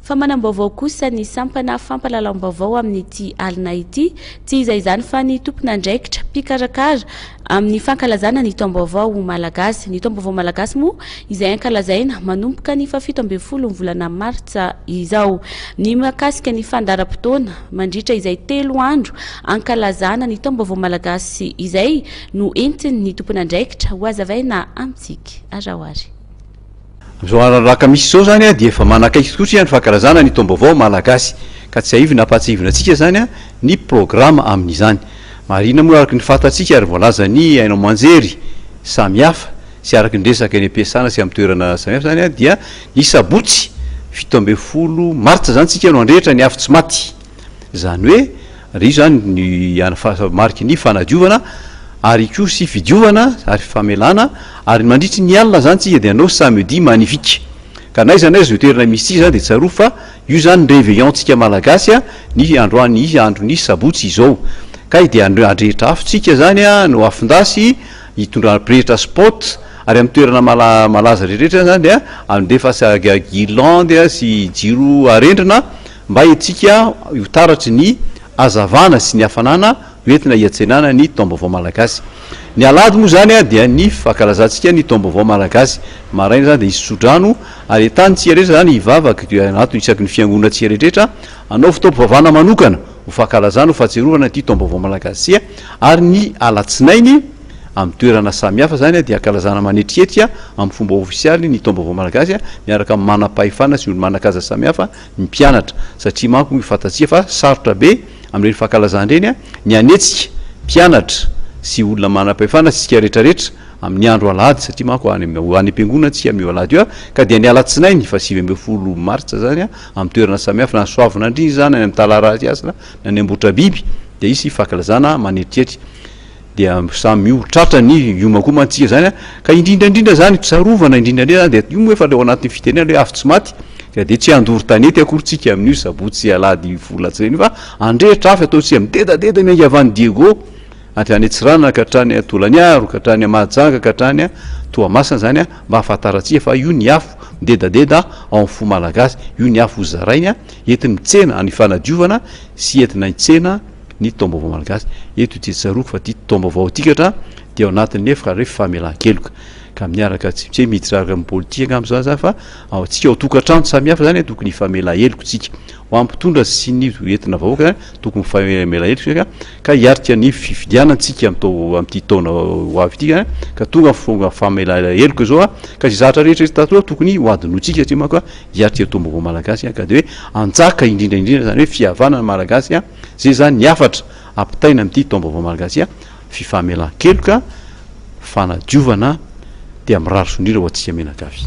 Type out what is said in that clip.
Fa manam-bahiny kosa ny sampana fampahalalam-baovao amin'ity alina ity, tsy izay fa ny tompon'andraikitra mpikarakara amin'ny fankalazana ny Taombaovao Malagasy. Ny Taombaovao Malagasy moa izay hankalazaina manomboka ny 17 volana Martsa izao. Ny makasika ny fandaharam-potoana mandritra izay 3 andro hankalazana ny Taombaovao Malagasy izay no entina ny tompon'andraikitra ho azavaina amintsika. Azahoary. Raka misy zao zany dia efa manakaiky tokotra ny fankalazana ny Taombaovao Malagasy ka tsy aivina apatsivina antsika zany ny programma amin'izany. Marina moa araky ny fatatsika ary voalaza ny hainao manjery samihafa sy araky ny resaka ny ampiasana sy amin'ny toerana samihafa zany dia ny sabotsy 17 Martsa zany tsika no andrehitra ny afo tsy maty. Zany hoe ry zany ny mariky ny fanadiovana ary koa sy fidiovana ary famelana ary mandritry ny alina zany tsika dia anao samedi magnifique ka na izany zao toerana misy zany dia tsaroa fa io zany réveillon tsika malagasy ny androany andro ny sabotsy izao ka dia andrehitra afotsika zany no afindasy hitondra pretra sport ary amin'ny toerana malaza rehetrarehetra zany dia andefasa guirlande sy jiro arendrina mba etsika ho taratry ny azavana sy ny hafanana hoentina hiatsenana ny Taombaovao Malagasy. Ny alady moa zany dia ny fankalazantsika ny Taombaovao Malagasy. Maraina zany dia isy sodrano ary entantsika rehetra zany hivavaka anaty isaky ny fiangonantsika rehetrarehetra anao fitaovam-pivavahana manokana ho fankalazana ho fahatsiarovana ity Taombaovao Malagasy ary ny alatsinainy amin'ny toerana samihafa zany dia hankalazana manetrihetrika amin'ny fomba ofisialy ny Taombaovao Malagasy miaraka amin'ny manam-pahefana sy olo manan-kaza samihafa ny mpianatra satria manko fatatsika fa sarotra be amin'ireny fankalazana ireny ny anetsika mpianatra sy olona manam-pahefana sika rehetrarehetra amin'ny andro alady satria manko any am-piangonantsika mio alady io ka dia ny alatsinainy fa 17 Martsa zany amin'ny toerana samihafa na soavina andriny zany any amin'ny talarasy asina na ny ambotra biby dia isy fankalazana manetrihetry dia samy io tratra ny iomakomantsika zany ka indrindraindrindra zany tsarovana indrindraindrindra dia io moa efa leo anatin'ny fitenena hoe afo tsy maty ka dia tsy andory tanety akorytsika amin'io sabotsy alady volatsireny fa andrehitra afy ataotsika midedadeda miainga avany Diego atrany Tsirana ka hatrany Tolaniaro ka hatrany Mahajanga ka hatrany Toamasina zany mba ahafantarantsika fa io ny afo midedadeda ao amin'ny fo malagasy io ny afo zarainy entina mitsena any fanadiovana sy entina hitsena ny Taombaovao Malagasy eto dia tsaroko fa ty Taombaovao tikatra dia ao anatin'ny efaka rehefa famelan-keloka ka miaraka tsy miditra araka amin'ny politika amin'izao zany fa ao tsika ao tokantrano samihafa zany tokony famela heloko tsika ho ampitondra sy ny entina vahoaka zany tokony famela heloko ka hiarika ny fifidianantsika amin'ity taona ho avy ity ka tonga fonga famela heloko zao ka sy zatra rehetra tatoa tokony ho adinotsika satria manko hiarika Taombaovao Malagasy ka dia hoe anjaka indrindraindrindra zany hoe fihavanana malagasy zay zany ny afatra ampitaina amin'ity Taombaovao Malagasy fifamelan-keloka fanadiovana dia mirary sondrira ho antsika menakavy.